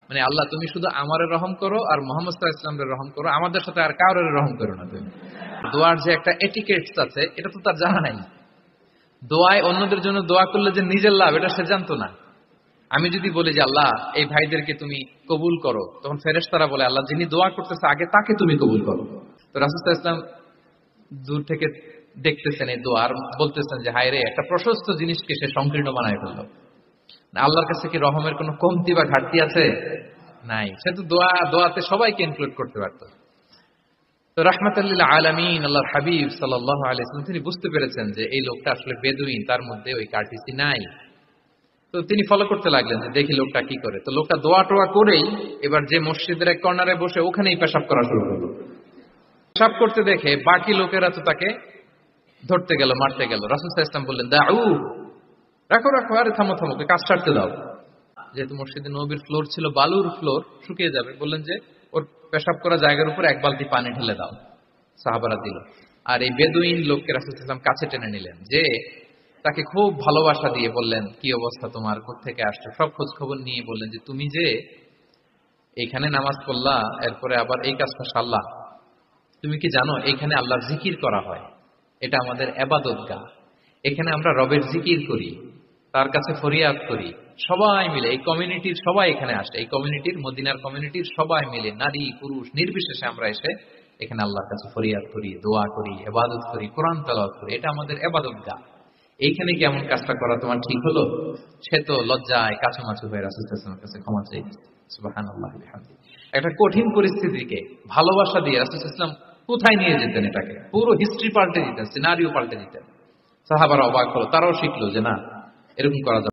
মানে আল্লাহ তুমি শুধু আমারে রহম করো আর মুহাম্মদ সাল্লাল্লাহু আলাইহি ওয়াসাল্লামের রহম করো, আমাদের সাথে আর কারোর রহম করো না তুমি। দোয়ার যে একটা এটিকেটস আছে এটা তো তার জানা নাই। দোয়ায় অন্যদের জন্য দোয়া করলে যে নিজের লাভ এটা সে জানতো না। আমি যদি বলি যে আল্লাহ এই ভাইদেরকে তুমি কবুল করো, তখন ফেরেশতারা বলে আল্লাহ যিনি দোয়া করতেছে আগে তাকে তুমি কবুল করো। তো রাসূল সাল্লাল্লাহু আলাইহি ওয়াসাল্লাম দূর থেকে দেখতেছেন এই দোয়া আর বলতেছেন যে হায় রে, একটা প্রশস্ত জিনিসকে সে সংকীর্ণ বানায় ফেললো। আল্লাহর কাছে কি রহমের কোনো কমতি বা ঘাটতি আছে? নাই। সে তো দোয়াতে সবাইকে ইনক্লুড করতে পারত। তো রাহমাতাল লিল আলামিন আল্লাহর হাবিব সাল্লাল্লাহু আলাইহি ওয়াসাল্লাম তিনি বুঝতে পেরেছেন যে এই লোকটা আসলে বেদুইন, তার মধ্যে ওই কার্টিসি নাই। তো তিনি ফলো করতে লাগলেন যে দেখি লোকটা কি করে। তো লোকটা দোয়া টোয়া করেই এবার যে মসজিদের এক কর্নারে বসে ওখানেই পেশাব করা শুরু করলো। পেশাব করতে দেখে বাকি লোকেরা তো তাকে ধরতে গেল, মারতে গেল। রাসূল সাল্লাল্লাহু আলাইহি ওয়াসাল্লাম বললেন দাউ, রাখো রাখো, আরে থামো থামো, কাজ ছাড়তে দাও। যেহেতু মসজিদে নববীর ফ্লোর ছিল বালুর ফ্লোর, শুকিয়ে যাবে, বললেন যে ওর পেশাব করা জায়গার উপর এক বালতি পানি ঢেলে দাও। সাহাবারা দিল। আর এই বেদুইন লোককে রাসূল সাল্লাল্লাহু আলাইহি ওয়াসাল্লাম কাছে টেনে নিলেন, যে তাকে খুব ভালোবাসা দিয়ে বললেন কি অবস্থা তোমার, কোত্থেকে আসছো, সব খোঁজ খবর নিয়ে বললেন যে তুমি যে এইখানে নামাজ পড়লা এরপরে আবার এই কাজটা সারলা, তুমি কি জানো এখানে আল্লাহর জিকির করা হয়, এটা আমাদের ইবাদতগাহ, এখানে আমরা রবের জিকির করি, তার কাছে ফরিয়াদ করি, সবাই মিলে এই কমিউনিটির সবাই এখানে আসে, এই কমিউনিটির মদিনার কমিউনিটির সবাই মিলে নারী পুরুষ নির্বিশেষে আমরা এসে এখানে আল্লাহর কাছে ফরিয়াদ করি, দোয়া করি, ইবাদত করি, কোরআন তেলাওয়াত করি, এটা আমাদের ইবাদতগাহ। এইখানে কি এমন কাজটা করা তোমার ঠিক হলো? সে তো লজ্জায় কাছুমাছু হয়ে রাসূল সাল্লাল্লাহু আলাইহি ওয়াসাল্লামের কাছে ক্ষমা চেয়েছে। সুবহানাল্লাহ ওয়া বিহামদিহি। একটা কঠিন পরিস্থিতিকে ভালোবাসা দিয়ে রাসূল সাল্লাল্লাহু আলাইহি ওয়াসাল্লাম কোথায় নিয়ে যেতেন, এটাকে পুরো হিস্ট্রি পাল্টে দিতেন, সিনারিও পাল্টে দিতেন। সাহাবারা অবাক হলো, তারাও শিখলো যে না, এরকম করা যাবে।